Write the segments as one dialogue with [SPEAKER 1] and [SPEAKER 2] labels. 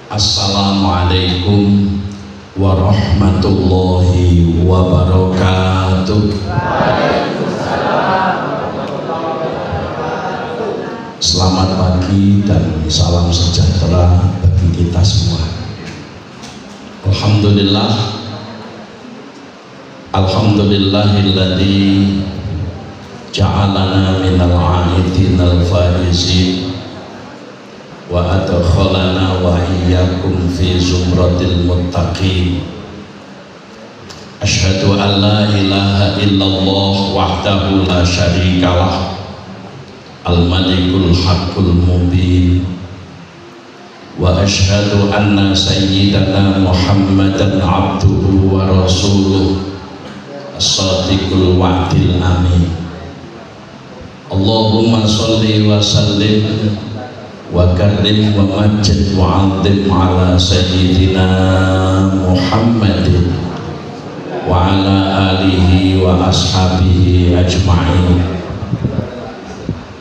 [SPEAKER 1] Assalamualaikum warahmatullahi wabarakatuh. Selamat pagi dan salam sejahtera bagi kita semua. Alhamdulillahilladzi ja'alana minal 'aidinal faizin wa adkhalana wa iyyakum fi zumratil muttaqin. Asyhadu an la ilaha illallah wahdahu la syarikalah al-malikul haqqul mubin wa asyhadu anna sayyidana Muhammadan abduhu wa rasuluh as-sadiqul wa'dil amin. Allahumma sholli wa sallim wa karim wa majid wa azim ala sayyidina Muhammadin wa ala alihi wa ashabihi ajma'in.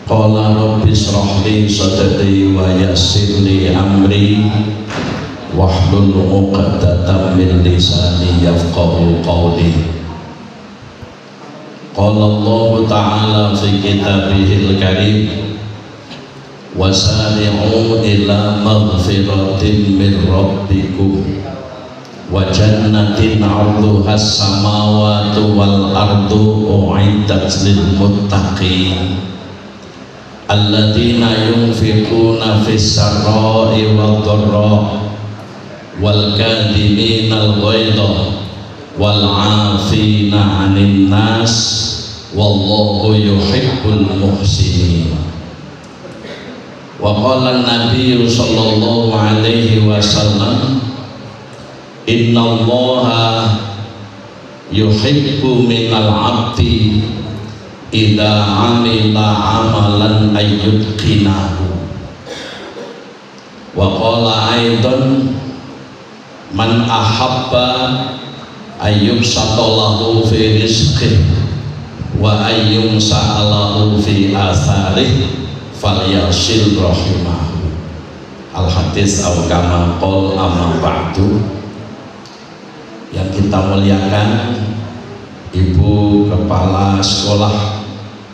[SPEAKER 1] Qala rabbi shrah li sadri wa yassir li amri wahlul 'uqdatam min lisani yafqahu qawli. Qala Allah ta'ala fi kitabihil karim wasari'u ila maghfiratin min rabbikum wa jannatin 'arduhas samawati wal ardu u'iddat lil muttaqin alladzina yunfiquna fis sarra'i wad dharra wal kadhiminal ghaidha wal 'afina 'anil nas wallahu yuhibbul muhsinin. Wa qala an-nabiy sallallahu alaihi wasallam innallaha yuhibbu minal 'abdi idza 'amila 'amalan ayyutqinahu. Wa qala aidan man ahabba ayyubsatalahu fi rizqihi wa ayyumsa'alahu fi atharih falyasil rahimahu. Al-hadis au kama qol amma ba'du. Yang kita muliakan Ibu Kepala Sekolah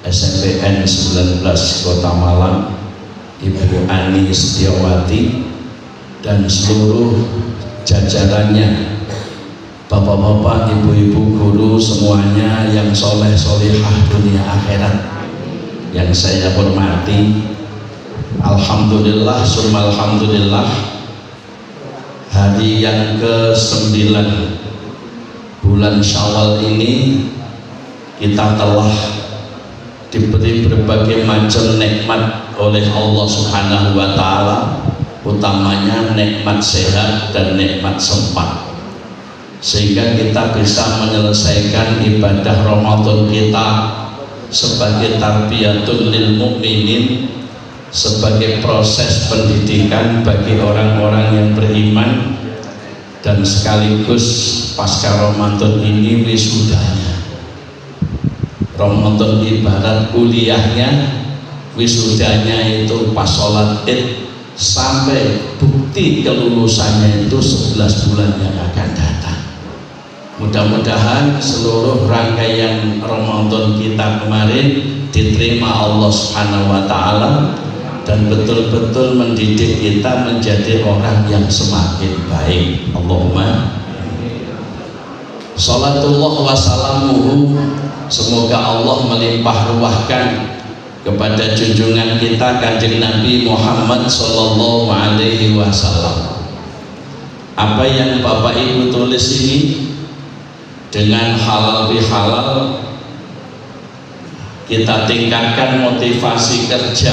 [SPEAKER 1] SMPN 19 Kota Malang, Ibu Ani Setiawati, dan seluruh jajarannya, bapak-bapak, ibu-ibu guru semuanya yang soleh solihah dunia akhirat yang saya hormati. Alhamdulillah summa alhamdulillah, hari yang ke-9 bulan Syawal ini kita telah diberi berbagai macam nikmat oleh Allah Subhanahu wa taala, utamanya nikmat sehat dan nikmat sempat, sehingga kita bisa menyelesaikan ibadah Ramadan kita sebagai tarbiyatul lil mu'minin, sebagai proses pendidikan bagi orang-orang yang beriman, dan sekaligus pasca Ramadan ini wisudanya. Ramadan ibarat kuliahnya, wisudanya itu pas sholat Id sampai bukti kelulusannya itu 11 bulan yang akan datang. Mudah-mudahan seluruh rangkaian Ramadan kita kemarin diterima Allah Subhanahu wa taala dan betul-betul mendidik kita menjadi orang yang semakin baik. Allahumma salatullah wa salamuhu, semoga Allah melimpah ruahkan kepada junjungan kita Kanjeng Nabi Muhammad sallallahu alaihi wasallam. Apa yang Bapak Ibu tulis ini dengan halal bihalal, kita tingkatkan motivasi kerja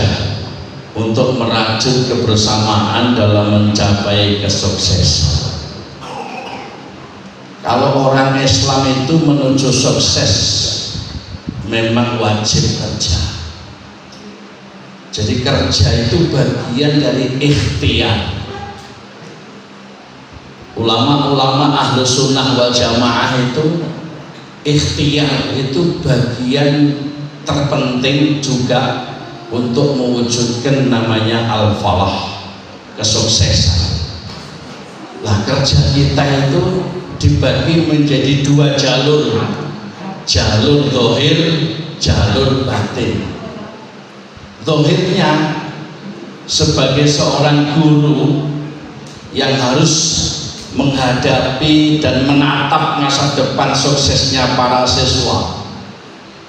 [SPEAKER 1] untuk merajut kebersamaan dalam mencapai kesuksesan. Kalau orang Islam itu menuju sukses memang wajib kerja. Jadi kerja itu bagian dari ikhtiar. Ulama-ulama ahlu sunnah wal jamaah itu ikhtiar itu bagian terpenting juga untuk mewujudkan namanya al-falah, kesuksesan. Lah kerja kita itu dibagi menjadi dua jalur, jalur zahir, jalur batin. Zahirnya sebagai seorang guru yang harus menghadapi dan menatap masa depan suksesnya para siswa,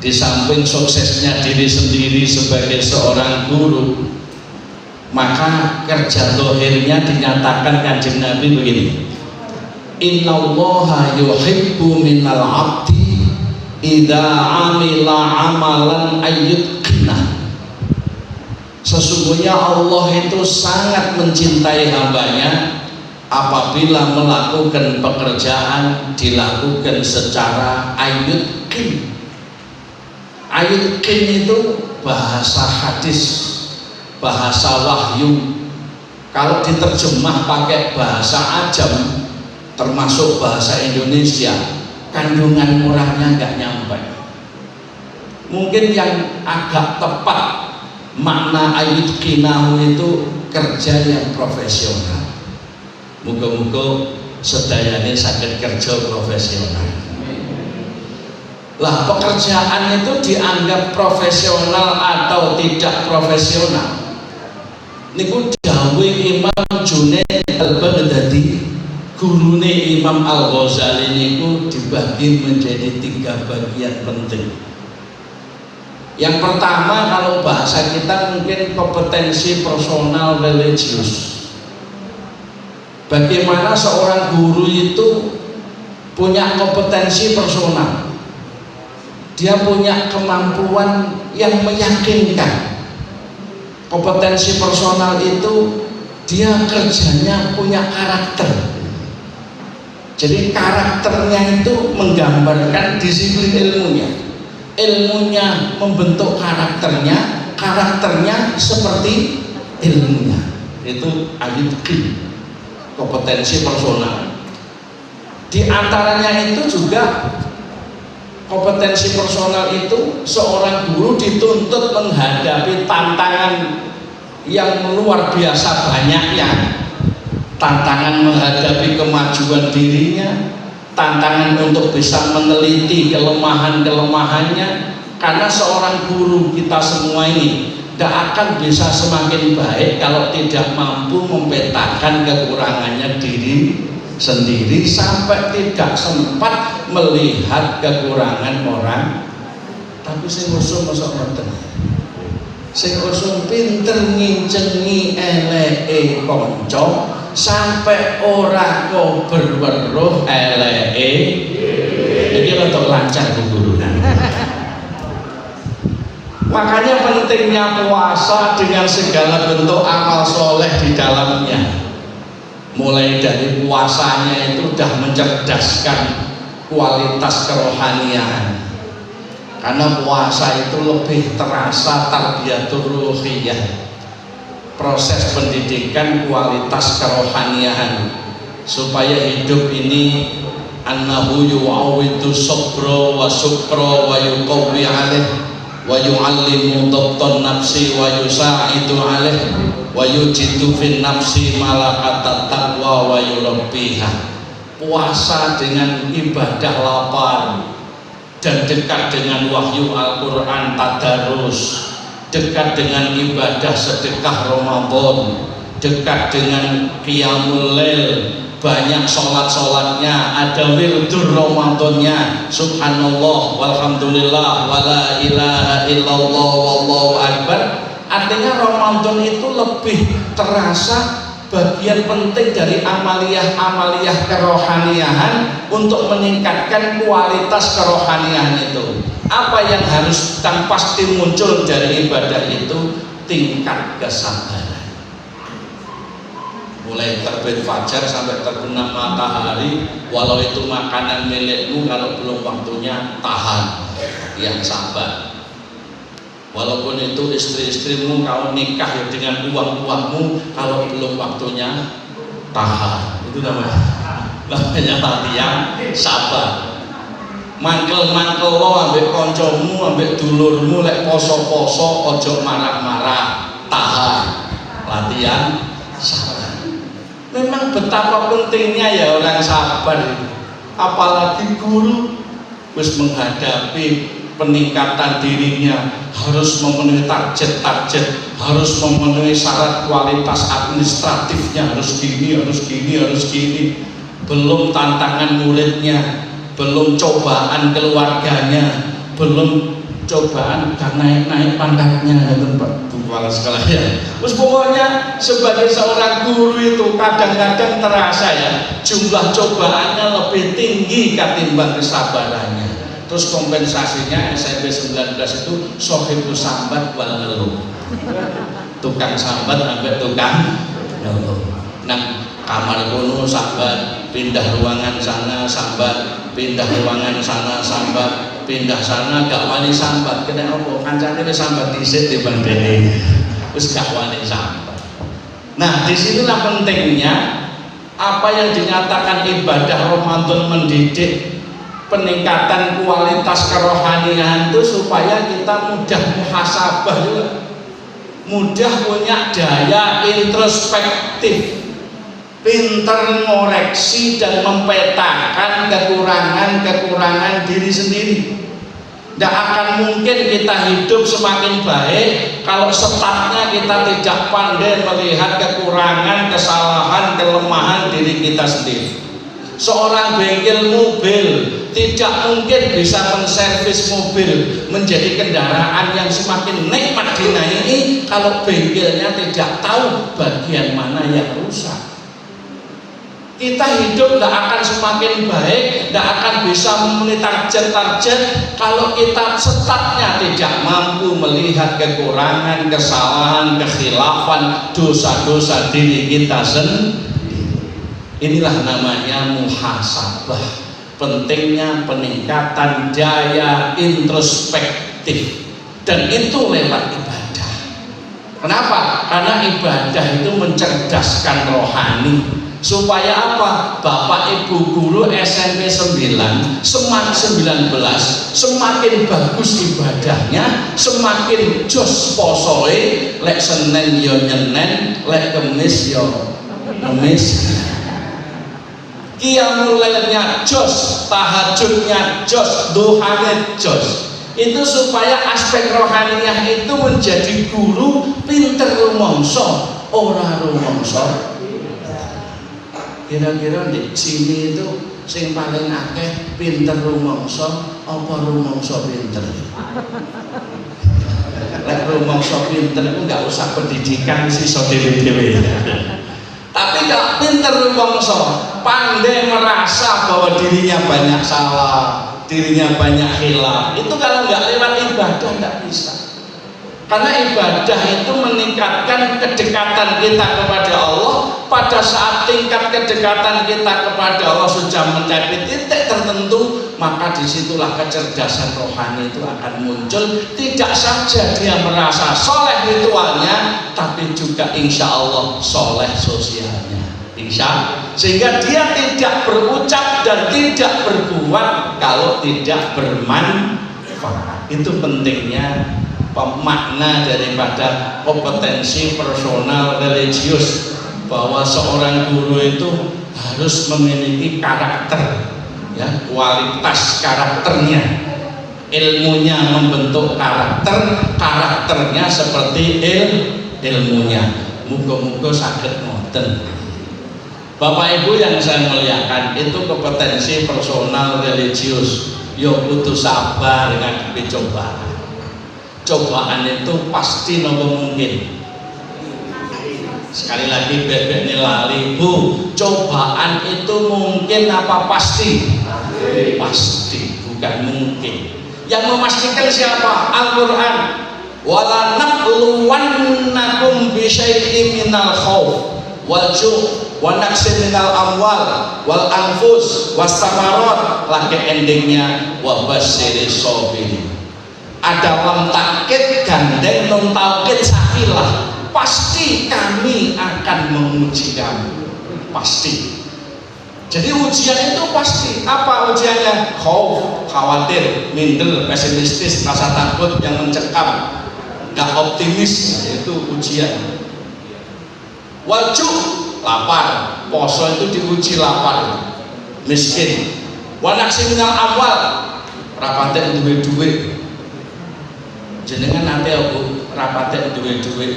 [SPEAKER 1] di samping suksesnya diri sendiri sebagai seorang guru, maka kerja zahirnya dinyatakan Kanjeng Nabi begini: innallaha yuhibbu minal abdi idza amila amalan ayyutqina. Sesungguhnya Allah itu sangat mencintai hambanya apabila melakukan pekerjaan dilakukan secara ayyutqin. Ayyutqin itu bahasa hadis, bahasa wahyu. Kalau diterjemah pakai bahasa ajam termasuk bahasa Indonesia, kandungan murahnya nggak nyampe. Mungkin yang agak tepat makna ayyutqinahu itu kerja yang profesional. Muga-muga sedayane saged kerja profesional. Lah pekerjaan itu dianggap profesional atau tidak profesional niku dawuh Imam Junaid al-Baghdadi, gurune Imam Al-Ghazali niku dibagi menjadi 3 bagian penting. Yang pertama, kalau bahasa kita mungkin kompetensi personal religius. Bagaimana seorang guru itu punya kompetensi personal, dia punya kemampuan yang meyakinkan. Kompetensi personal itu dia kerjanya punya karakter. Jadi karakternya itu menggambarkan disiplin ilmunya. Ilmunya membentuk karakternya, karakternya seperti ilmunya. Itu ayyutqin, kompetensi personal. Di antaranya itu juga kompetensi personal itu seorang guru dituntut menghadapi tantangan yang luar biasa banyaknya. Tantangan menghadapi kemajuan dirinya, tantangan untuk bisa meneliti kelemahan-kelemahannya. Karena seorang guru kita semua ini tidak akan bisa semakin baik kalau tidak mampu memetakan kekurangannya diri sendiri sampai tidak sempat melihat kekurangan orang. Tapi sing usum mosok ngoten, sing usum pinter ngincengi eleke kanca sampai ora kok berweruh eleke. Iki untuk lancar guru. Makanya pentingnya puasa dengan segala bentuk amal soleh di dalamnya. Mulai dari puasanya itu sudah mencerdaskan kualitas kerohanian. Karena puasa itu lebih terasa tarbiyatul ruhiyah, proses pendidikan kualitas kerohanian, supaya hidup ini annahu yu'awidu sabra wa sukra wa yuqawwi alaih wa yu'allimu dhabtan nafsi wa yusa'idu alaih wa yujidu fin nafsi malakatat taqwa wa yurabbiha. Puasa dengan ibadah lapar dan dekat dengan wahyu Al-Quran tadarus, dekat dengan ibadah sedekah Ramadan, dekat dengan qiyamul lail, banyak sholat-sholatnya, ada wirdur Ramadannya, subhanallah walhamdulillah wala ilaha illallah wallahu akbar. Artinya Ramadan itu lebih terasa bagian penting dari amaliyah-amaliyah kerohaniahan untuk meningkatkan kualitas kerohaniahan itu. Apa yang harus dan pasti muncul dari ibadah itu? Tingkat kesabaran. Mulai terbit fajar sampai terbenam matahari, walau itu makanan milikmu, kalau belum waktunya tahan, yang sabar. Walaupun itu istri-istrimu, kau nikah ya dengan uang-uangmu, kalau belum waktunya tahan. Itu namanya latihan sabar. Mangkel-mangkel lo ambek koncomu, ambek dulurmu, lek poso-poso ojo marah-marah, tahan. Latihan sabar. Memang betul betapa pentingnya ya orang sabar itu. Apalagi guru wis menghadapi peningkatan dirinya, harus memenuhi target-target, harus memenuhi syarat kualitas administratifnya, harus gini, harus gini, harus gini. Belum tantangan muridnya, belum cobaan keluarganya, belum cobaan naik pangkatnya, ya Pak Kepala Sekolah ya. Terus pokoknya sebagai seorang guru itu kadang-kadang terasa ya jumlah cobaannya lebih tinggi ketimbang kesabarannya. Terus kompensasinya SMP 19 itu sohibus sambat wal ngeluh, tukang sambat sampai tukang ngeluh. Nah kamar kuno sambat, pindah ruangan sana sambat, pindah ruangan sana sambat, pindah sana gak wani sambat. Kena apa? Kancane wis sambat dhisik timbang dene. Wis gak wani sambat. Nah, disinilah pentingnya apa yang dinyatakan ibadah Ramadan mendidik peningkatan kualitas kerohanian itu supaya kita mudah muhasabah juga, mudah punya daya introspektif, pinter ngoreksi dan mempetakan kekurangan-kekurangan diri sendiri. Tidak akan mungkin kita hidup semakin baik kalau startnya kita tidak pandai melihat kekurangan, kesalahan, kelemahan diri kita sendiri. Seorang bengkel mobil tidak mungkin bisa menservis mobil menjadi kendaraan yang semakin nikmat dinaiki kalau bengkelnya tidak tahu bagian mana yang rusak. Kita hidup tidak akan semakin baik, tidak akan bisa memenuhi target-target kalau kita startnya tidak mampu melihat kekurangan, kesalahan, kekhilafan, dosa-dosa diri kita sendiri. Inilah namanya muhasabah. Pentingnya peningkatan daya introspektif, dan itu lewat ibadah. Kenapa? Karena ibadah itu mencerdaskan rohani. Supaya apa? Bapak Ibu guru SMP 9 semakin 19 semakin bagus ibadahnya, semakin jos posoe, lek Senin yo nyenen, lek Kemis yo Kemis. Qiyamul lailnya jos, tahajudnya jos, duhanya jos. Itu supaya aspek rohaniyah itu menjadi guru pinter rumongso, ora rumongso. Kira-kira di sini itu sing paling akeh pinter rumongso apa rumongso pinter? Lek rumongso pinter itu nggak usah pendidikan sih so dewe-dewe. Tapi kalau pinter rumongso, pandai merasa bahwa dirinya banyak salah, dirinya banyak khilaf, itu kalau nggak lewat ibadah nggak bisa. Karena ibadah itu meningkatkan kedekatan kita kepada Allah. Pada saat tingkat kedekatan kita kepada Allah sudah mencapai titik tertentu, maka disitulah kecerdasan rohani itu akan muncul. Tidak saja dia merasa soleh ritualnya, tapi juga insya Allah soleh sosialnya. Sehingga dia tidak berucap dan tidak berbuat kalau tidak bermanfaat. Itu pentingnya pemakna daripada kompetensi personal religius, bahwa seorang guru itu harus memiliki karakter, ya, kualitas karakternya. Ilmunya membentuk karakter, karakternya seperti ilmunya. Muga-muga saged ngoten. Bapak Ibu yang saya muliakan, itu kompetensi personal religius. Yo kudu sabar ngadepi cobaan. Cobaan itu pasti nopo mungkin. Sekali lagi bebek ini lali, Bu, cobaan itu mungkin apa pasti? Pasti, bukan mungkin. Yang memastikan siapa? Al-Quran. Wala nabluwannakum bisyai'in minal khauf wal ju' wa naqsin minal amwal wal anfus was samarat, lagi endingnya wa basyiris sabirin. Ada lam takkid gandeng non taukid sakilah, pasti kami akan menguji kamu, pasti. Jadi ujian itu pasti. Apa ujiannya? Khauf, khawatir, minder, pesimistis, rasa takut yang mencekam, gak optimis, itu ujian. Waju, lapar. Poso itu diuji lapar, miskin. Wa naqsi minal amwal, rapate duwe duit. Jenengan nate Bu, rapate duwe duit.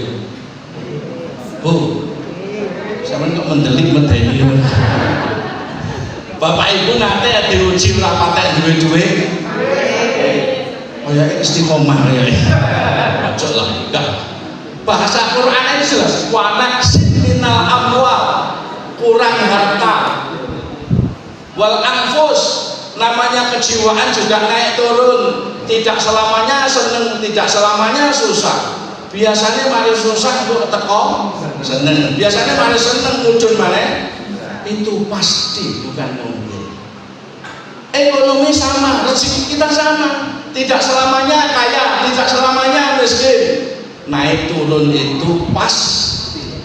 [SPEAKER 1] Bu, sampeyan kok mendelik medeni. Bapak Ibu nate diuji rapate duwe duit. Oh ya istiqomah ya. Ojo lah, enggak. Bahasa Quran ini jelas, wa naqsi minal amwal, kurang harta. Wal anfus, namanya kejiwaan juga naik turun, tidak selamanya seneng, tidak selamanya susah. Biasanya mari susah untuk teko seneng, biasanya mari seneng mudun mana, itu pasti bukan mungkin. Ekonomi sama, rezeki kita sama, tidak selamanya kaya, tidak selamanya miskin. Naik turun itu pasti.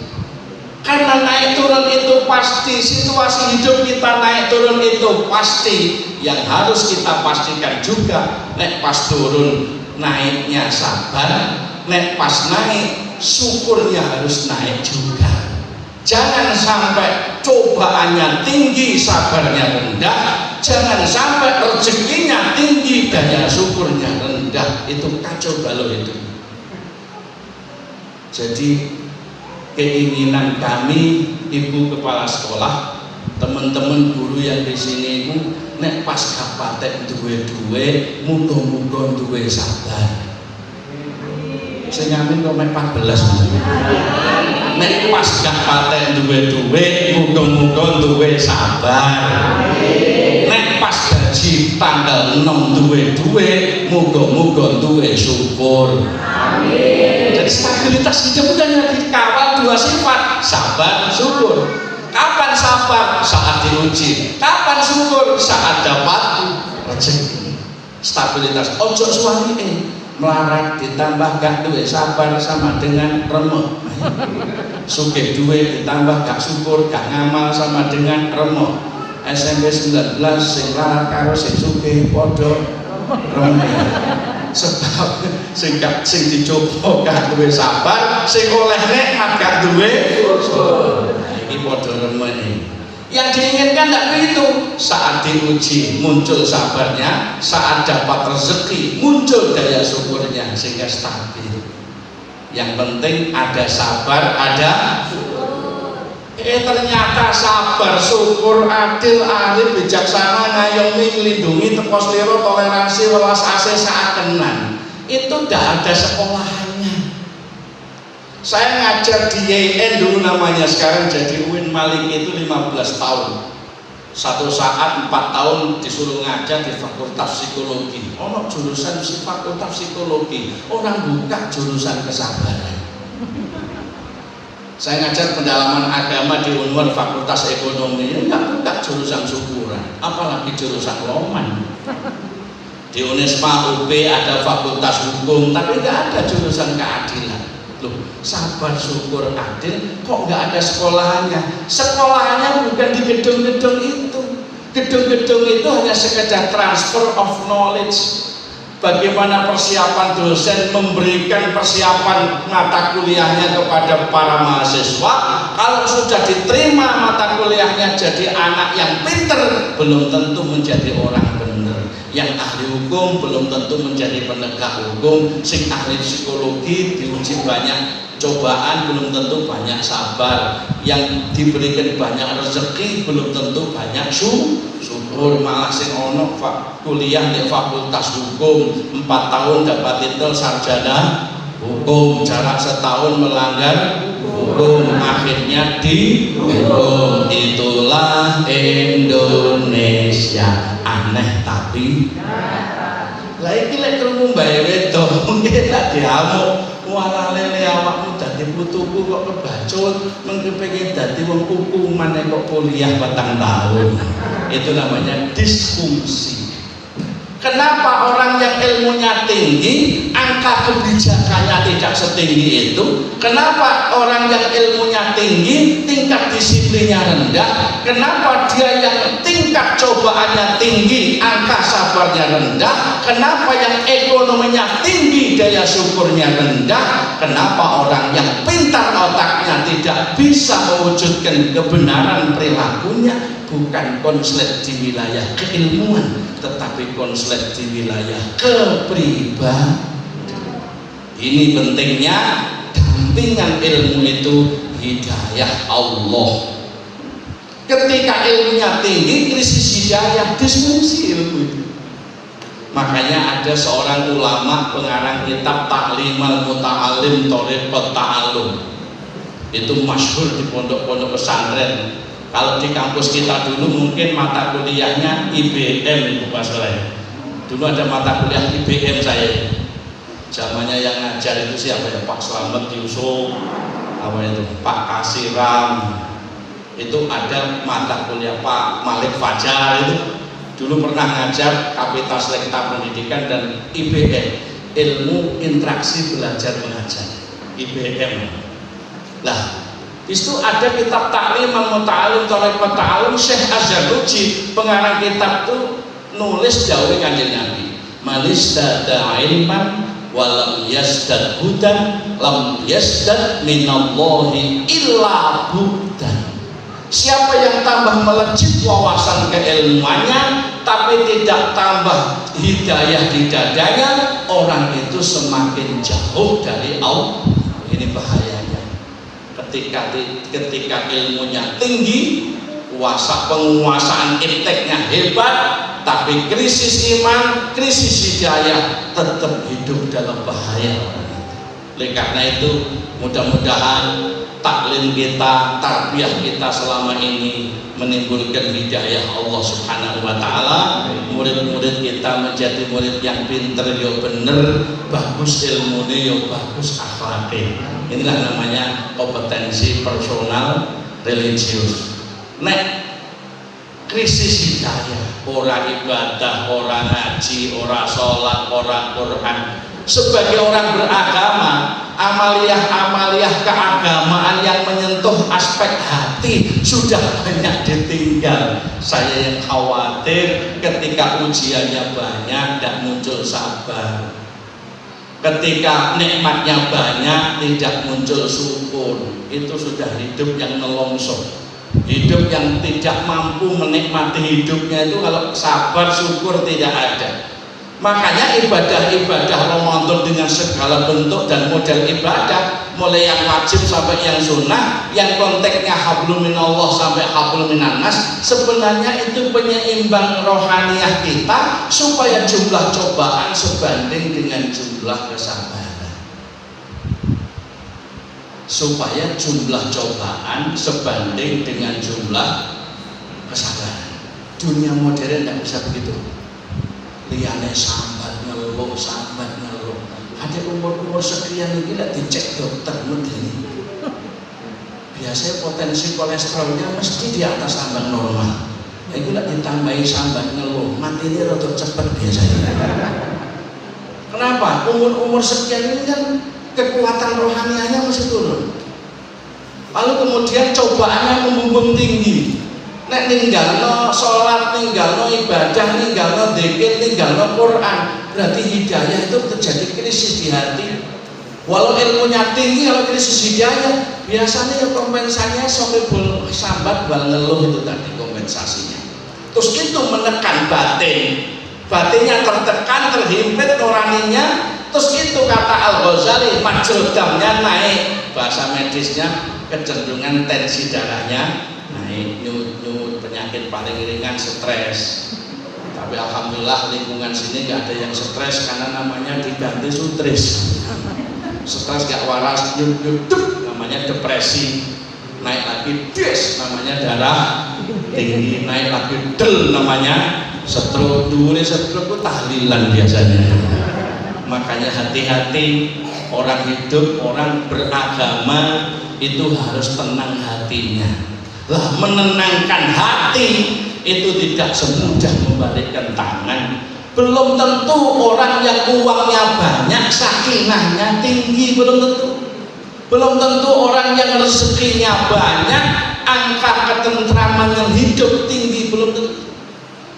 [SPEAKER 1] Karena naik turun itu pasti, situasi hidup kita naik turun itu pasti. Yang harus kita pastikan juga, nek pas turun naiknya sabar, nek pas naik syukurnya harus naik juga. Jangan sampai cobaannya tinggi, sabarnya rendah. Jangan sampai rezekinya tinggi, daya syukurnya rendah. Itu kacau balau itu. Jadi keinginan kami, Ibu Kepala Sekolah, teman-teman guru yang di sini itu, nek pas kapatek duwe-duwe, muga-muga duwe sabar. Saya ngamin kok mek 14. Nek pas kapatek duwe-duwe, muga-muga duwe sabar. Nek pas gaji tanggal 6 duwe-duwe, muga-muga duwe syukur. Jadi stabilitas hidup itu hanya dikawal dua sifat, sabar, syukur. Kapan sabar? Saat diuji. Kapan syukur? Saat dapat rezeki. Stabilitas. Ojo suami melarat ditambah gak duwe sabar sama dengan remuk. Sugih duwe ditambah gak syukur, gak ngamal sama dengan remuk. SMP 19 sing larat karo sing sugih padha remuk. Sebab sing dicoba gak duwe sabar, sing olehne gak duwe syukur. Iki padha remene. Yang diinginkan tidak begitu. Saat diuji muncul sabarnya, saat dapat rezeki muncul daya syukurnya, sehingga stabil. Yang penting ada sabar, ada ternyata sabar, syukur, adil, arif, bijaksana, ngayomi, melindungi, teko sliro, toleransi, welas asih, saat kenan. Itu tidak ada sekolahannya. Saya ngajar di YN dulu namanya, sekarang jadi UIN Malik itu 15 tahun. Satu saat 4 tahun disuruh ngajar di Fakultas Psikologi. Ono jurusan Fakultas Psikologi, orang buka jurusan kesabaran. Saya ngajar pendalaman agama di Unwar Fakultas Ekonomi, enggak buka jurusan syukuran, apalagi jurusan loman. Di Unisma UB ada Fakultas Hukum, tapi enggak ada jurusan keadilan. Loh, sabar, syukur, adil, kok nggak ada sekolahannya? Sekolahannya bukan di gedung-gedung itu. Gedung-gedung itu hanya sekedar transfer of knowledge. Bagaimana persiapan dosen memberikan persiapan mata kuliahnya kepada para mahasiswa. Kalau sudah diterima mata kuliahnya jadi anak yang pinter, belum tentu menjadi orang benar. Yang ahli hukum belum tentu menjadi penegak hukum. Sing ahli psikologi diuji banyak cobaan, belum tentu banyak sabar. Yang diberikan banyak rezeki belum tentu banyak syukur. Malah sing ono kuliah di Fakultas Hukum 4 tahun dapat titel sarjana hukum, jarak setahun melanggar hukum, akhirnya dihukum. Itulah Indonesia. Aneh tapi lah iki lek krungu mbae wedok mungkin tak diamuk, walah lele awakmu dadi putuku kok kebacut, mengke pengen dadi wong hukuman kok kuliah 4 tahun. Itu namanya disfungsi. Kenapa orang yang ilmunya tinggi, angka kebijakannya tidak setinggi itu? Kenapa orang yang ilmunya tinggi, tingkat disiplinnya rendah? Kenapa dia yang tingkat cobaannya tinggi, angka sabarnya rendah? Kenapa yang ekonominya tinggi, daya syukurnya rendah? Kenapa orang yang pintar otaknya tidak tidak bisa mewujudkan kebenaran perilakunya bukan konslet di wilayah keilmuan, tetapi konslet di wilayah kepribadian. Ini pentingnya dampingan ilmu itu hidayah Allah. Ketika ilmunya tinggi, krisis hidayah, disfungsi ilmu itu. Makanya ada seorang ulama pengarang kitab Ta'limal Muta'alim Thariqat Ta'allum. Itu masyhur di pondok-pondok pesantren. Kalau di kampus kita dulu mungkin mata kuliahnya IBM itu Pak Soleh. Dulu ada mata kuliah IBM saya. Zamannya yang ngajar itu siapa ya? Pak Slamet Yusuf, apa itu? Pak Kasiram. Itu ada mata kuliah Pak Malik Fajar itu dulu pernah ngajar Kapitas Lekta Pendidikan dan IBM, ilmu interaksi belajar mengajar, IBM. Lah, itu ada kitab Ta'limal Muta'alim Thariqat Ta'allum, Syekh Az-Zarnuji pengarang kitab itu nulis dawuh Kanjeng Nabi, "Manistada ilman walam yazdad hudan lam yazdad minallahi illa budan." Siapa yang tambah melejit wawasan keilmuannya tapi tidak tambah hidayah di dadanya, orang itu semakin jauh dari Allah. Ini bahayanya. Ketika ilmunya tinggi, penguasaan ipteknya hebat, tapi krisis iman, krisis hidayah, tetap hidup dalam bahaya. Oleh karena itu, mudah-mudahan taklim kita, tarbiyah kita selama ini menimbulkan hidayah Allah Subhanahu wa taala. Murid-murid kita menjadi murid yang pinter, yo bener, bagus ilmunya, yo bagus akhlaknya. Inilah namanya kompetensi personal religius. Nek krisis hidayah, orang ibadah, orang ngaji, orang sholat, orang Quran, sebagai orang beragama, amaliyah keagamaan yang menyentuh aspek hati sudah banyak ditinggal. Saya yang khawatir ketika ujiannya banyak tidak muncul sabar, ketika nikmatnya banyak tidak muncul syukur. Itu sudah hidup yang nelongso, hidup yang tidak mampu menikmati hidupnya. Itu kalau sabar syukur tidak ada. Makanya ibadah-ibadah Ramadan dengan segala bentuk dan model ibadah, mulai yang wajib sampai yang sunnah, yang konteksnya hablum minallah sampai hablum minannas, sebenarnya itu penyeimbang rohaniah kita supaya jumlah cobaan sebanding dengan jumlah kesabaran. Supaya jumlah cobaan sebanding dengan jumlah kesabaran. Dunia modern tidak bisa begitu. Liane sambat ngeluh. Ada umur sekian ini lah dicek dokter medeni. Biasanya potensi kolesterolnya mesti di atas ambang normal. Itu lah ditambahi sambat ngeluh, mati ini rada cepet biasanya. Kenapa? Umur sekian ini kan kekuatan rohanianya masih turun. Lalu kemudian cobaannya membumbung tinggi. Nek ninggalno sholat, ninggalno ibadah, ninggalno dzikir, ninggalno Quran, berarti hidayah itu terjadi krisis di hati. Walau ilmunya tinggi, kalau krisis hidayah, biasanya ya kompensasinya sampai sambat bal ngeluh, itu tadi kompensasinya. Terus itu menekan batinnya tertekan, terhimpit nuraninya. Terus itu kata Al-Ghazali, majul damnya naik, bahasa medisnya kecenderungan tensi darahnya naik, nyut, penyakit paling ringan stres. Tapi alhamdulillah lingkungan sini nggak ada yang stres karena namanya diganti sutris. Stres gak waras, nyut, namanya depresi. Naik lagi des, namanya darah tinggi. Naik lagi del, namanya stroke. Dulu stroke itu tahlilan biasanya. Makanya hati-hati, orang hidup, orang beragama itu harus tenang hatinya. Lah, menenangkan hati itu tidak semudah membalikkan tangan. Belum tentu orang yang uangnya banyak sakinahnya tinggi, belum tentu orang yang rezekinya banyak angka ketentraman yang hidup tinggi, belum tentu.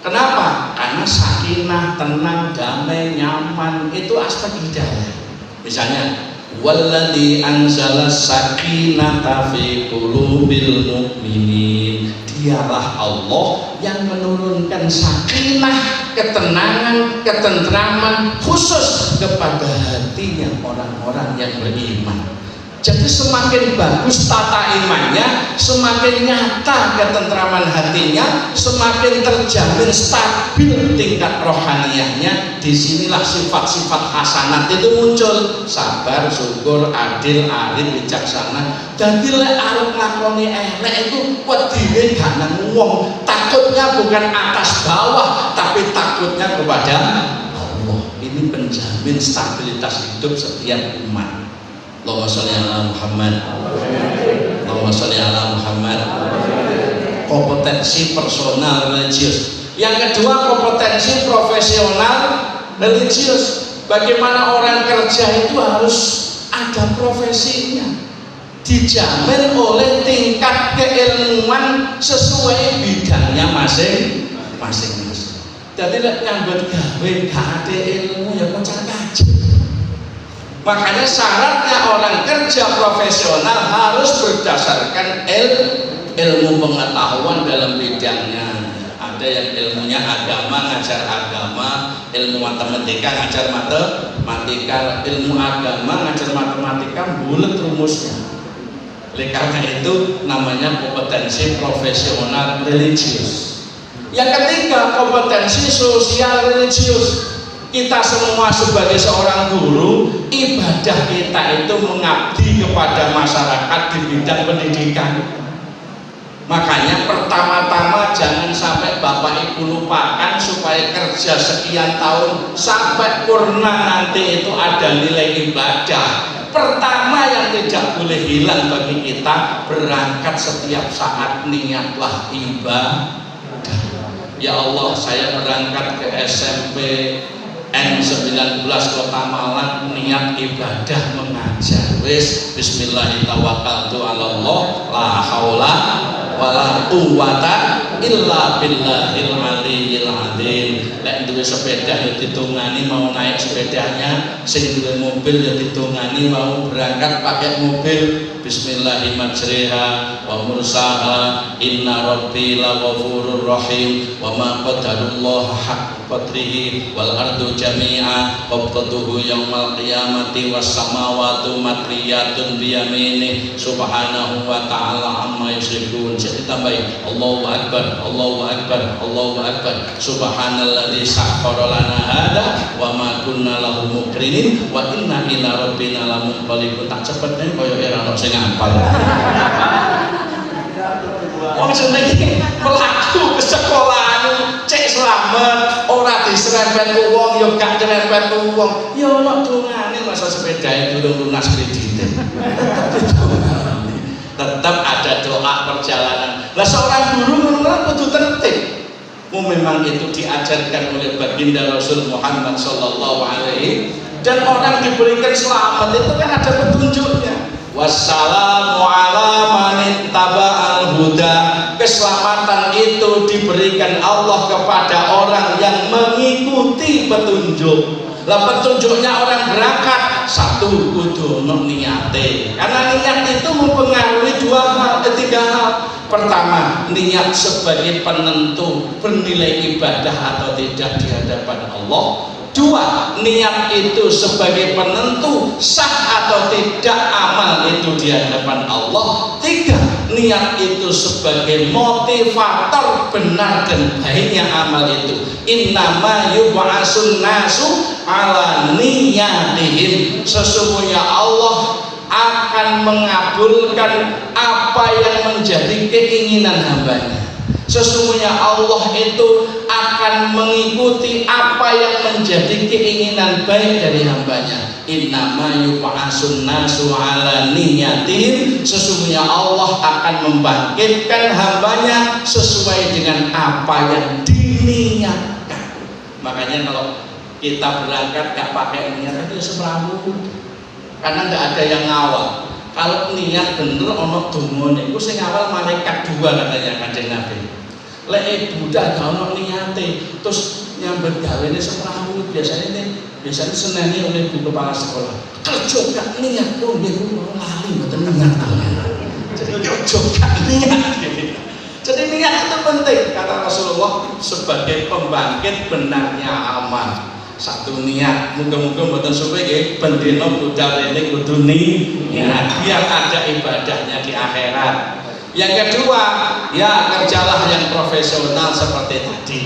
[SPEAKER 1] Kenapa? Karena sakinah, tenang, damai, nyaman itu aspek hidayah. Misalnya Walladzi anzala sakinata fi qulubil mu'minin. Dialah Allah yang menurunkan sakinah, ketenangan, ketentraman khusus kepada hatinya orang-orang yang beriman. Jadi semakin bagus tata imannya, semakin nyata ketentraman hatinya, semakin terjamin stabil tingkat rohaniyahnya. Disinilah sifat-sifat hasanat itu muncul: sabar, syukur, adil, alim, bijaksana. Jadi lek arep nglakoni elek itu wedine gak nang wong, takutnya bukan atas bawah, tapi takutnya kepada Allah. Ini penjamin stabilitas hidup setiap umat. Allahumma sholli ala Muhammad. Allahumma sholli ala Muhammad. Kompetensi personal religius. Yang kedua, kompetensi profesional religius. Bagaimana orang kerja itu harus ada profesinya, dijamin oleh tingkat keilmuan sesuai bidangnya masing-masing. Jadi lek nyambut gawe gak ada ilmu ya kacar-kacar. Makanya syaratnya orang kerja profesional harus berdasarkan ilmu pengetahuan dalam bidangnya. Ada yang ilmunya agama, ngajar agama, ilmu matematika, ngajar matematika, ilmu agama, ngajar matematika, bulat rumusnya. Oleh karena itu namanya kompetensi profesional religius. Yang ketiga, kompetensi sosial religius. Kita semua sebagai seorang guru, ibadah kita itu mengabdi kepada masyarakat di bidang pendidikan. Makanya pertama-tama jangan sampai Bapak Ibu lupakan supaya kerja sekian tahun sampai purna nanti itu ada nilai ibadah. Pertama yang tidak boleh hilang bagi kita, berangkat setiap saat niatlah ibadah. Ya Allah, saya berangkat ke SMP N19 Kota Malang, niat ibadah mengajar. Wis bismillahirrahmanirrahim, la haula wala quwata illa billahil aliyyil azim. Lek duwe sepeda ya ditungani mau naik sepedanya, sing duwe mobil ya ditungani mau berangkat pakai mobil. Bismillahirrahmanirrahim wa mursaha inna rabbi laghafurur rahim wa ma qadarullah haqqa qadrihi wal ardu jami'a qabdatuhu yaumal qiyamati was samawati matriyatun biyamini subhanahu wa ta'ala amma yusyrikun. Jadi tambahin Allahu akbar, Allahu akbar, Allahu akbar, subhanalladzi sakhkhara lana hada wa ma kunna lahu muqrinin wa inna ila rabbina lamunqalibun. Tak cepet nih koyo era ono sing ngapal. Wong jenenge mlaku ke sekolahan cek selamat, ora diserempet wong ya gak nyerempet wong. Ya ono dongane masa sepedae durung lunas kredite. Tetap ada doa perjalanan. Lah seorang guru ngono kudu tertib. Memang itu diajarkan oleh baginda Rasul Muhammad sallallahu alaihi, dan orang diberikan selamat itu kan ada petunjuknya. Wassalamu ala manittaba'al huda. Keselamatan itu diberikan Allah kepada orang yang mengikuti petunjuk. Lah petunjuknya orang berangkat, satu kudu ono niate. Karena niat itu mempengaruhi tiga hal. Pertama, niat sebagai penentu bernilai ibadah atau tidak di hadapan Allah. Dua, niat itu sebagai penentu sah atau tidak amal itu di hadapan Allah. Tiga, niat itu sebagai motivator benar dan baiknya amal itu. Innama yub'asun nasu ala niyatihim. Sesungguhnya Allah akan mengabulkan apa yang menjadi keinginan hambanya. Sesungguhnya Allah itu akan mengikuti apa yang menjadi keinginan baik dari hambanya. Innama yub'asun nasu ala niyatin. Sesungguhnya Allah akan membangkitkan hambanya sesuai dengan apa yang diniatkan. Makanya kalau kita berangkat gak pakai niat itu semrawut, karena gak ada yang ngawal. Kalau niat bener ono dungane iku sing awal malaikat dua katanya Kanjeng Nabi. Lek budal gak ono niate, terus nyambut gawene semrawut biasanya seneni oleh ibu kepala sekolah. Kerja gak niat kok nggih kula lali mboten niat. Jadi kerja gak niat. Jadi niat itu penting kata Rasulullah sebagai pembangkit benarnya amal. Satu niat, muga-muga mboten suwe nggih ben dina budal rene kudu niat biar ada ibadahnya di akhirat. Yang kedua, ya kerjalah yang profesional seperti tadi.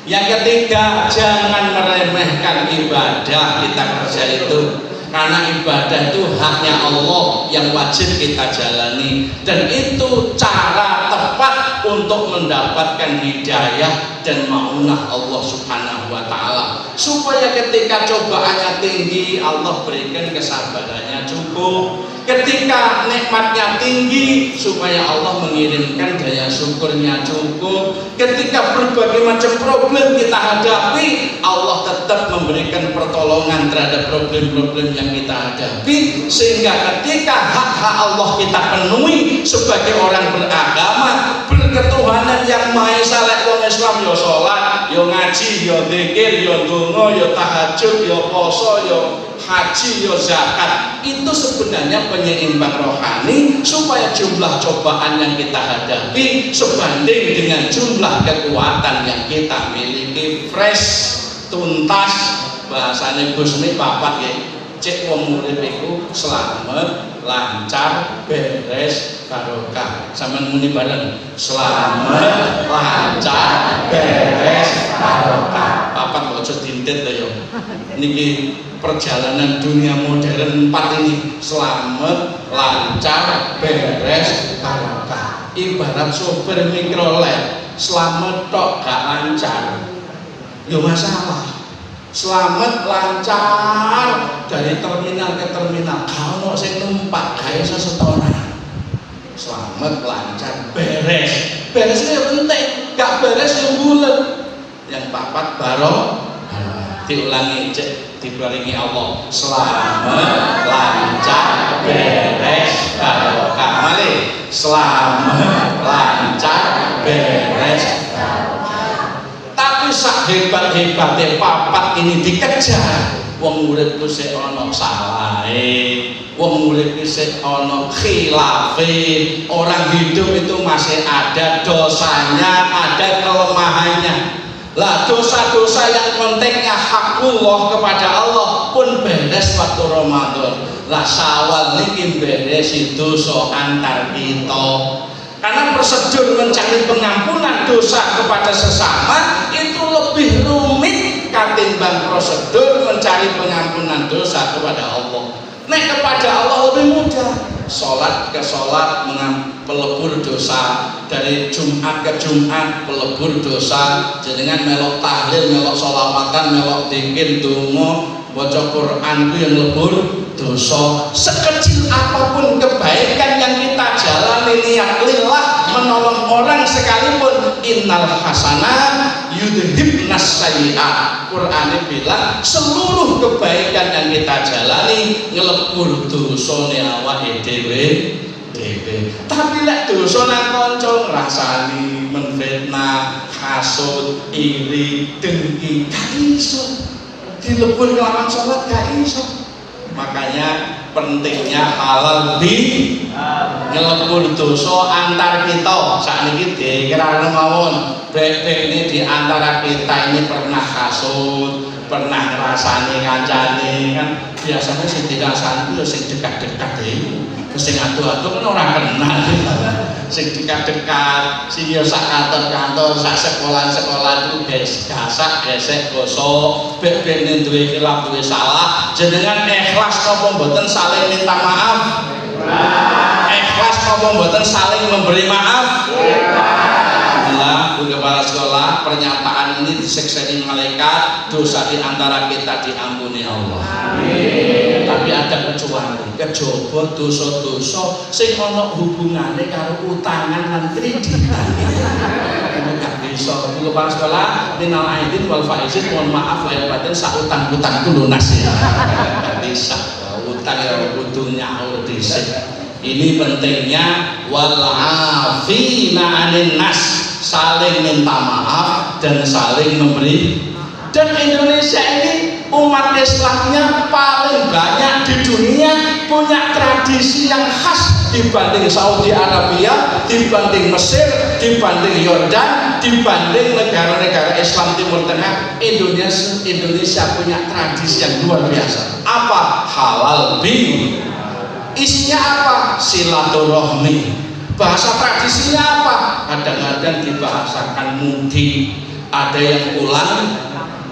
[SPEAKER 1] Yang ketiga, jangan meremehkan ibadah kita kerja itu, karena ibadah itu haknya Allah yang wajib kita jalani, dan itu cara tepat untuk mendapatkan hidayah dan maunah Allah Subhanahu wa Ta'ala, supaya ketika cobaannya tinggi Allah berikan kesabarannya cukup, ketika nikmatnya tinggi supaya Allah mengirimkan daya syukurnya cukup, ketika berbagai macam problem kita hadapi Allah tetap memberikan pertolongan terhadap problem-problem yang kita hadapi, sehingga ketika hak-hak Allah kita penuhi sebagai orang beragama berketuhanan yang Maha Esa. Wong Islam yo salat, yo ngaji, yo zikir, yo donga, yo tahajud, yo poso, yo haji, yo zakat, itu sebenarnya penyeimbang rohani supaya jumlah cobaan yang kita hadapi sebanding dengan jumlah kekuatan yang kita miliki. Fresh, tuntas, bahasane Gus ini papat ya, cek wong urip iku selamat, lancar, beres, barokah. Sampeyan muni bareng, selamat, lancar, beres, barokah. Papat ojo dintet to yo. Niki perjalanan dunia modern 4 ini, selamat, lancar, beres, barokah. Ibarat sopir mikrolet, selamat tok gak lancar yo masalah. Selamat lancar dari terminal ke terminal, kalau sing numpak gak iso setoran. Selamat lancar, beres itu penting, gak beres yang bulet. Yang papat diulangi cek dibaringi Allah, selamat lancar beres barokah. Mari selamat lancar beres barokah. Tapi sak hebat-hebatnya papat ini dikejar, wong muridku sik ana salahe, wong muridku sik ana khilafe. Orang hidup itu masih ada dosanya, ada kelemahannya. Lah dosa-dosa yang konteksnya hakullah kepada Allah pun beres waktu Ramadan. Lah Syawal niki beres dosa antar kita. Karena prosedur mencari pengampunan dosa kepada sesama itu lebih rumit ketimbang prosedur mencari pengampunan dosa kepada Allah. Nek kepada Allah lebih mudah. Sholat ke sholat pelebur dosa, dari Jumat ke Jumat pelebur dosa. Jenengan melok tahlil, melok sholawatan, melok dzikir, donga, baca Quran itu yang lebur dosa. Sekecil apapun kebaikan yang kita jalani niat lillah menolong orang sekalipun, innal hasanat yudhibnas sayyi'at. Quran bilang seluruh kebaikan yang kita jalani ngelebur dosane awake dhewe. Tapi lek dosa nang kanca ngrasani, menfitnah, hasud, iri, dengki, gak iso dilebur kelawan sholat, gak iso. Makanya pentingnya halal di ngelebur dosa antar kita. Sakniki dikira mawon ini di antara kita ini pernah hasud, pernah ngrasani kancane kan. Biasanya sing dirasani yo sing dekat-dekat iki. Sing adu-adu kan ora kenal. Sing dekat-dekat, sing yo sak kantor-kantor, sak sekolah-sekolah itu gasak gesek gosok, ben duwe khilaf duwe salah. Jenengan ikhlas napa mboten saling minta maaf? Ikhlas napa mboten saling memberi maaf? Alhamdulillah, Bu Kepala Sekolah, pernyataan ini disekseni malaikat, dosa di antara kita diampuni Allah. Amin. Tapi ada kecuali, kejaba dosa-dosa sing ana hubungane karo utangan lan kreditan. Ini gak bisa. Bu Kepala Sekolah, minal aidin wal faizin, mohon maaf lahir batin sak utang-utang ku lunas ya. Gak bisa. Utang ya kudu nyaur dhisik. Ini pentingnya wal afina 'anil nas. saling minta maaf dan saling memberi. Dan Indonesia ini umat Islamnya paling banyak di dunia, punya tradisi yang khas dibanding Saudi Arabia, dibanding Mesir, dibanding Yordan, dibanding negara-negara Islam Timur Tengah. Indonesia punya tradisi yang luar biasa. Apa? Halal bi. Isinya apa? Silaturahmi. Bahasa tradisinya apa? Kadang-kadang dibahasakan mudi, ada yang pulang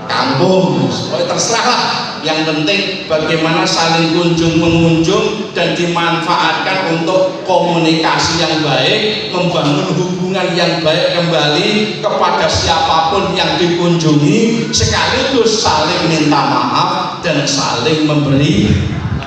[SPEAKER 1] kampung, terserah lah. Yang penting bagaimana saling kunjung mengunjung dan dimanfaatkan untuk komunikasi yang baik, membangun hubungan yang baik kembali kepada siapapun yang dikunjungi, sekaligus saling minta maaf dan saling memberi.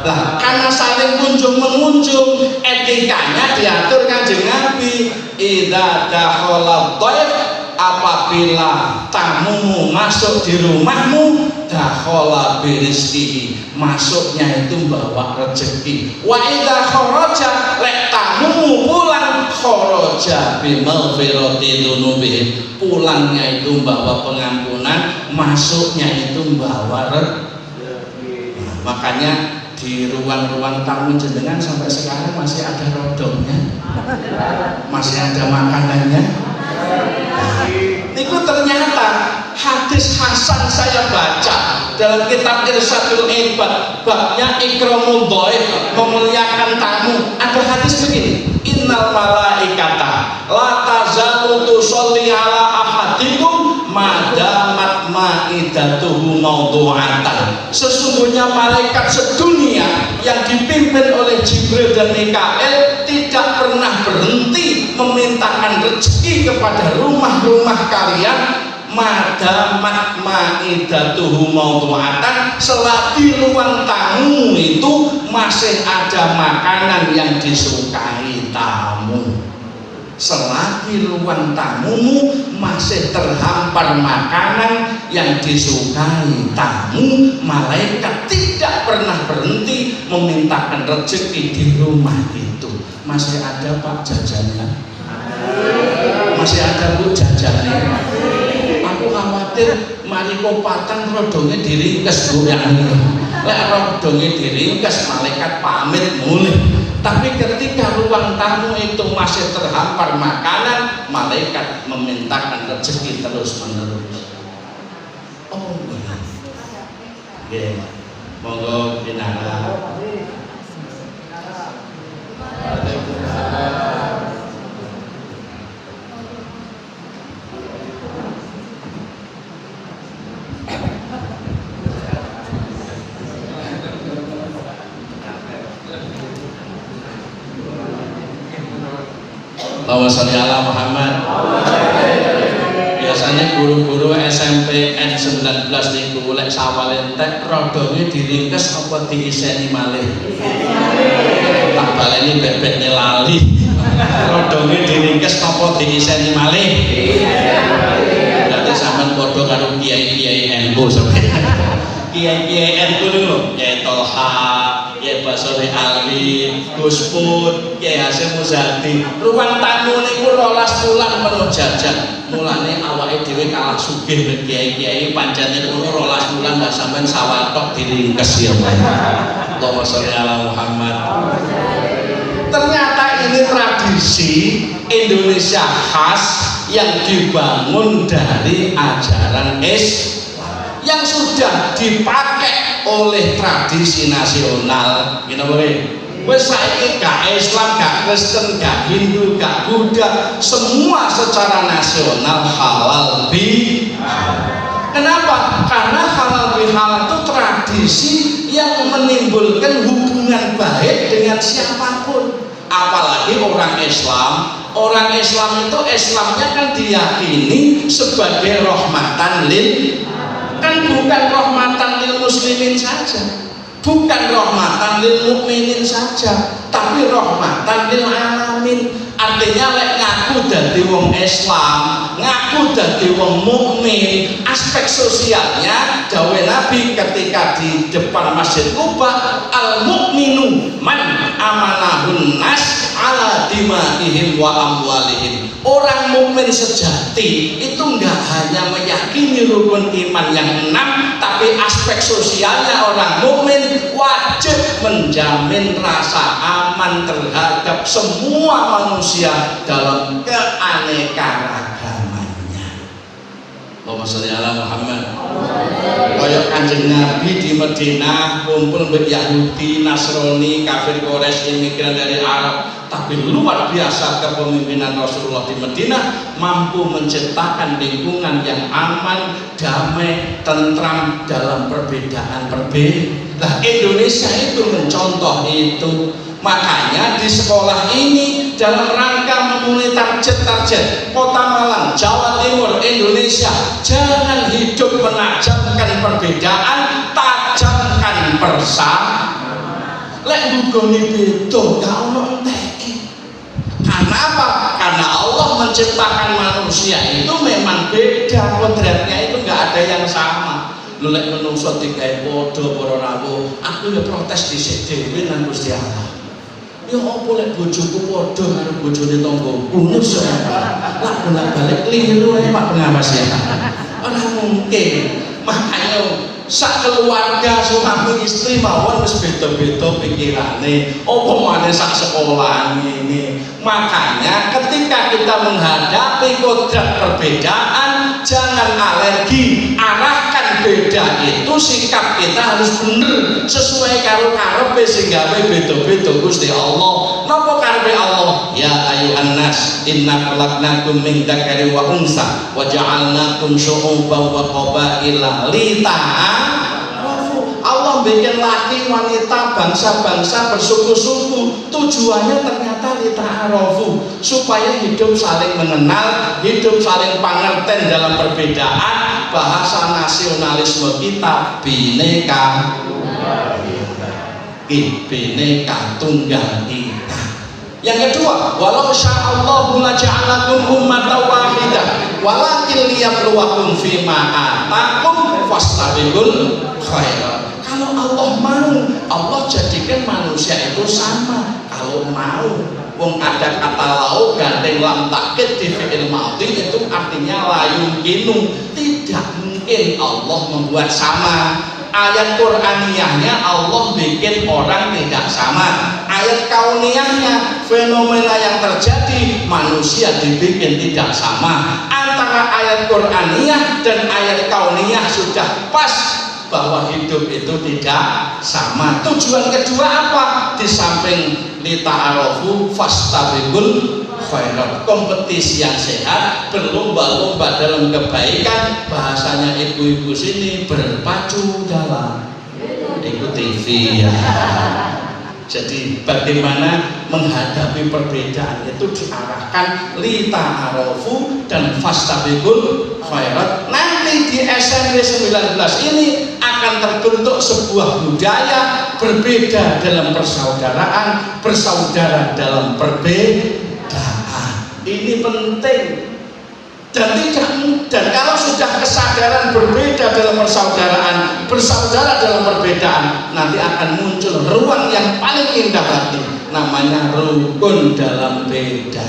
[SPEAKER 1] Nah, karena saling kunjung mengunjung, etikanya diatur Kanjeng Nabi. Idza dakhala dhaif, apabila tamumu masuk di rumahmu, dakhala birizki, masuknya itu bawa rezeki. Wa idza kharaja, lek tamumu pulang, kharaja bi maghfirati dzunubihim, pulangnya itu bawa pengampunan, masuknya itu bawa rezeki. Makanya di ruang-ruang tamu jenengan sampai sekarang masih ada rodongnya, masih ada makanannya. Itu ternyata hadis hasan saya baca dalam kitab Irsyadul Ibad, babnya ikramul dhaif, memuliakan tamu. Ada hadis begini, innal malaikata la tazalu tusolli ala ahadikum madamat maidatuhu mawdu'atan. Sesungguhnya malaikat sedunia yang dipimpin oleh Jibril dan Mikael tidak pernah berhenti memintakan rezeki kepada rumah-rumah kalian, madamat maidatuhu mawdu'atan, selagi ruang tamu itu masih ada makanan yang disukai tamu. Selagi ruang tamumu masih terhampar makanan yang disukai tamu, malaikat tidak pernah berhenti memintakan rezeki di rumah itu. Masih ada Pak jajannya? Masih ada Bu jajannya? Aku khawatir mari kopatan rodongnya diringkes Bu yang ini. Lek rodongnya diringkes, malaikat pamit mulih. Tapi ketika ruang tamu itu masih terhampar makanan, malaikat memintakan rezeki terus menerus. Oh benar. Oke, monggo binara. Allahumma sholli ala Muhammad. Biasanya guru-guru SMP N19 niku lek sawal entek rodonge diringkes apa diiseni malih? Tak baleni bebekne lali. Rodonge diringkes apa diiseni malih? Berarti sampean padha karo kiai-kiai NU sampeyan. Kiai-kiai NU niku lho, Kyai Tolha, Kyai Basori Ali, Gus Put, Kyai Hasyim Muzadi. Ruang tamu niku 12 bulan perlu jajan. Mulane awake dhewe kalah sugih nek kiai-kiai pancene ngono 12 bulan gak sampean sawatok diringkes ya, Pak. Allahumma sholli ala Muhammad. Ternyata ini tradisi Indonesia khas yang dibangun dari ajaran Islam yang sudah dipakai oleh tradisi nasional. Gini boleh? Wes saiki gak Islam, gak Kristen, gak Hindu, gak Buddha, semua secara nasional halal bihalal. Kenapa? Karena halal bihalal itu tradisi yang menimbulkan hubungan baik dengan siapapun. Apalagi orang Islam. Orang Islam itu Islamnya kan diyakini sebagai rahmatan lil, kan bukan rahmatan lil muslimin saja, bukan rahmatan lil mukminin saja, tapi rahmatan lil alamin. Artinya lek ngaku dadi wong Islam, ngaku dadi wong mukmin, aspek sosialnya dawuh Nabi ketika di depan Masjid Quba, al mukminu man amanahun nas ala dimaihim wa amwalihim. Orang mukmin sejati itu enggak hanya meyakini rukun iman yang 6, tapi aspek sosialnya orang mukmin wajib menjamin rasa aman terhadap semua manusia dalam keanekaragamannya. Allahumma sholli ala Muhammad. Kaya Kanjeng Nabi di Madinah kumpul mbek Yahudi, Nasrani, kafir Quraisy, imigran dari Arab, tapi luar biasa kepemimpinan Rasulullah di Madinah mampu menciptakan lingkungan yang aman, damai, tentram dalam perbedaan-perbedaan. Nah, Indonesia itu mencontoh itu. Makanya di sekolah ini dalam rangka memenuhi target Kota Malang, Jawa Timur, Indonesia, jangan hidup menajamkan perbedaan, tajamkan persamaan. Lek nggoni beda gak ono enteki. Karena apa? Karena Allah menciptakan manusia itu memang beda, kodratnya itu gak ada yang sama. Lek menungso digawe padha para rawuh, aku ya protes dhisik dhewe nang Gusti Allah. Ya apa lek bojoku padha karo bojone tanggoku nus lah bolak-balik keliru ae Pak Pengawas ya. Ora mungkin. Makanya sak keluarga suami istri mawon wis beda-beda pikirane. Apa maneh sak sekolah ini. Makanya ketika kita menghadapi kodrat perbedaan, jangan alergi, arahkan beda itu sikap kita harus bener sesuai karo karepe sing gawe beda-beda Gusti Allah. Napa karepe Allah? Ya ayuhan nas inna khalaqnakum min dzakarin wa unsa wa ja'alnakum syu'uban wa qabaila lita'arafu. Allah bikin laki wanita bangsa-bangsa bersuku-suku, tujuannya ternyata lita'arafu, supaya hidup saling mengenal, hidup saling pangerten dalam perbedaan. Bahasa nasionalisme kita bineka tunggal ika. Yang kedua, walau sya'allahu laja'alakum ummatan wahidah walakin liyabluwakum fima atakum fastabiqul khairat. Kalau Allah mau, Allah jadikan manusia itu sama. Kalau mau, wong ada kata lau gandeng lam takkid di fi'il madhi itu artinya la yumkinu, tidak mungkin Allah membuat sama. Ayat Qur'aniyahnya Allah bikin orang tidak sama. Ayat kauniyahnya fenomena yang terjadi manusia dibikin tidak sama. Antara ayat Qur'aniyah dan ayat kauniyah sudah pas bahwa hidup itu tidak sama. Tujuan kedua apa? Di samping lita'arafu fastabiqul khairat, kompetisi yang sehat, berlomba-lomba dalam kebaikan. Bahasanya ibu-ibu sini berpacu dalam ikut TV ya. Jadi bagaimana menghadapi perbedaan itu diarahkan lita'arafu dan fastabiqul khairat. Nanti di SMP 19 ini akan terbentuk sebuah budaya berbeda dalam persaudaraan, bersaudara dalam perbedaan. Ini penting. Dan kalau sudah kesadaran berbeda dalam persaudaraan, bersaudara dalam perbedaan, nanti akan muncul ruang yang paling indah lagi, namanya rukun dalam beda.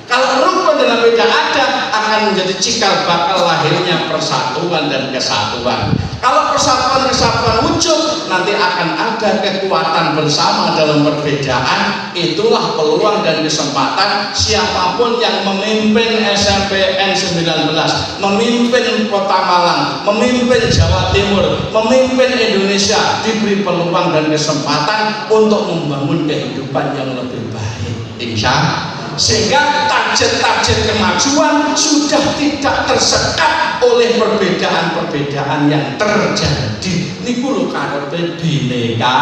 [SPEAKER 1] Kalau rukun dalam beda ada, akan menjadi cikal bakal lahirnya persatuan dan kesatuan. Kalau persatuan kesatuan wujud, nanti akan ada kekuatan bersama dalam perbedaan. Itulah peluang dan kesempatan siapapun yang memimpin SMPN 19, memimpin Kota Malang, memimpin Jawa Timur, memimpin Indonesia, diberi peluang dan kesempatan untuk membangun kehidupan yang lebih baik, insya Allah. Sehingga target-target kemajuan sudah tidak tersekat oleh perbedaan-perbedaan yang terjadi. Niku lho karepe bineka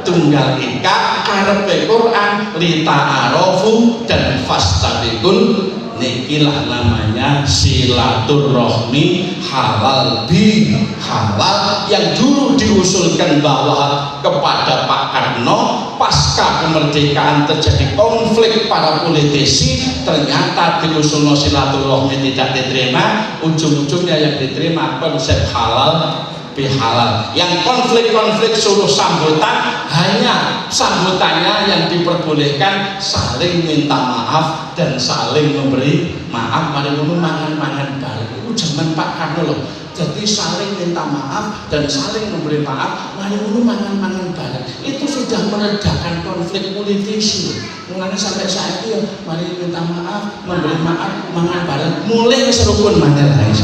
[SPEAKER 1] tunggal ika, karepe Quran lita'arafu dan fastabiqul. Nikilah namanya silaturahmi halal bi halal yang dulu diusulkan bahwa kepada Pak Karno pasca kemerdekaan terjadi konflik para politisi, ternyata diusul silaturahmi tidak diterima, ujung-ujungnya yang diterima konsep halal bihalal. Yang konflik-konflik suruh sambutan, hanya sambutannya yang diperbolehkan saling minta maaf dan saling memberi maaf. Mari ngono mangan-mangan bareng. Itu zaman Pak Karno loh. Jadi saling minta maaf dan saling memberi maaf, mari ngono mangan-mangan bareng. Itu sudah meredakan konflik politisi. Mulanya sampai saat itu ya, mari minta maaf, memberi maaf, mangan bareng. Mulai serukun mangan guys.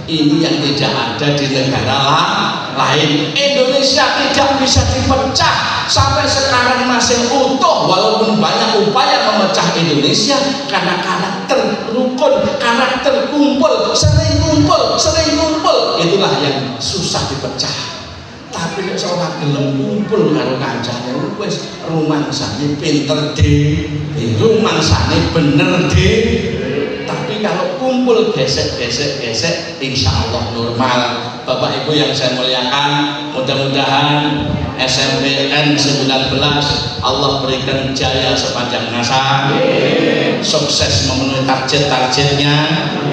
[SPEAKER 1] Ini yang tidak ada di negara lain. Indonesia tidak bisa dipecah sampai sekarang masih utuh, walaupun banyak upaya memecah Indonesia karena karakter rukun, karakter kumpul, sering kumpul, itulah yang susah dipecah. Tapi nek seorang gelem kumpul karo kancane wis rumangsane pinter dhewe, rumangsane bener dhewe. Tapi kalau kumpul gesek, insya Allah normal. Bapak Ibu yang saya muliakan, mudah-mudahan SMPN 19 Allah berikan jaya sepanjang masa, sukses memenuhi target-targetnya,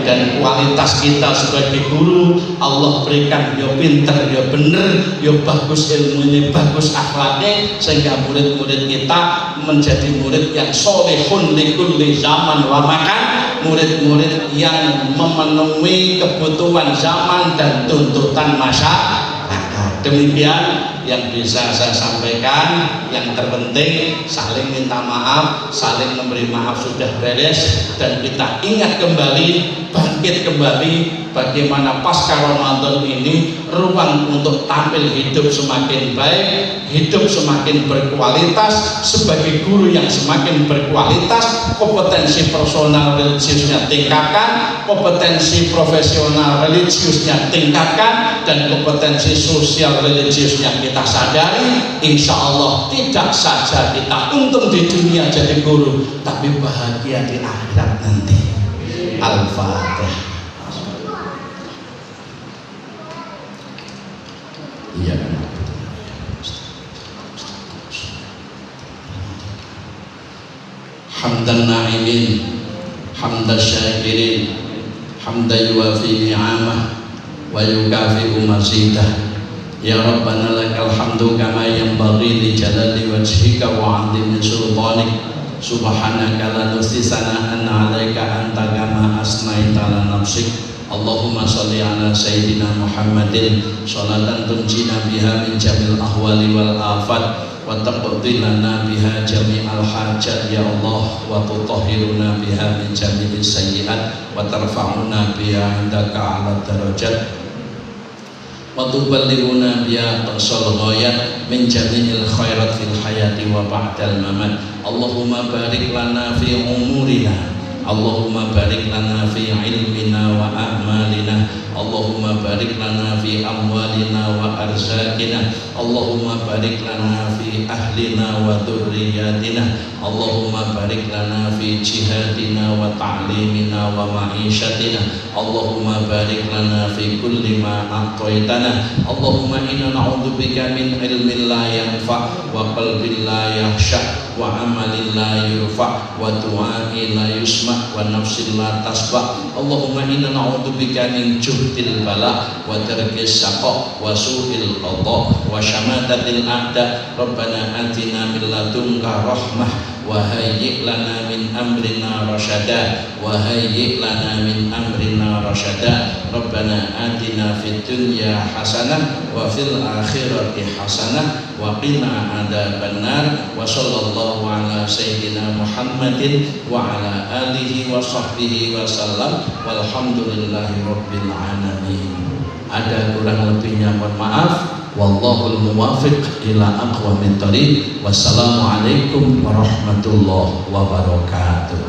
[SPEAKER 1] dan kualitas kita sebagai guru Allah berikan yo pinter, yo bener, yo bagus ilmunya, bagus akhlaknya, sehingga murid-murid kita menjadi murid yang solehun likulli zaman wa makan, murid-murid yang memenuhi kebutuhan zaman dan tuntutan masyarakat. Demikian yang bisa saya sampaikan. Yang terpenting saling minta maaf, saling memberi maaf sudah beres, dan kita ingat kembali, bangkit kembali bagaimana pasca Ramadan ini ruang untuk tampil hidup semakin baik, hidup semakin berkualitas, sebagai guru yang semakin berkualitas, kompetensi personal religiusnya tingkatkan, kompetensi profesional religiusnya tingkatkan, dan kompetensi sosial religiusnya kita sadari. Insya Allah tidak saja kita untung di dunia jadi guru, tapi bahagia di akhirat nanti. Al-Fatihah. Iya. Hamdan na'imin, hamdan syakirin, hamdan yuwafi ni'amah wa yukafi'u mazidah. Ya Rabbana lakal hamdu kama yanbaghi li jalali wajhika wa 'azimi sultanik. Subhanaka la nuhsi sana'an 'alaika anta kama asnaita ala nafsik. Allahumma sholli ala sayyidina Muhammadin sholatan tunjina biha min jamil ahwali wal afat wa taqdi lana biha jami'al hajat ya Allah, wa tutahhiruna biha min jami'is sayyi'at wa tarfa'una biha indaka 'ala darajat wa tuballighuna biha aqsal ghayat min jami'il khairat fil hayati wa ba'dal mamat. Allahumma barik lana fi umurina, Allahumma barik lana fi ilmina wa a'malina, Allahumma barik lana fi amwalina wa arzakina, Allahumma barik lana fi ahlina wa dhurriyyatina, Allahumma barik lana fi jihadina wa ta'limina wa ma'ishatina, Allahumma barik lana fi kulli ma a'taitana. Allahumma inna na'udzubika min ilmin la yanfa' wa qalbin la yakhsha wa amalin la yurfa wa du'ain la yusma wa nafsin la tasba. Allahumma inna na'udzubika min juhdil bala wa tarkis saqa wa su'il qada wa syamatatil a'da. Rabbana atina min ladunka rahmah wa hayyi' lana min amrina rasyada wa hayyi' lana min amrina rasyada. Rabbana atina fid dunya hasanah wa fil akhirati hasanah wa qina adzabannar. Wa sallallahu ala sayyidina Muhammadin wa ala alihi wa sahbihi wa sallam walhamdulillahi rabbil alamin. Ada kurang lebihnya mohon maaf. Wallahul muwafiq ila aqwamit thoriq. Wassalamualaikum warahmatullahi wabarakatuh.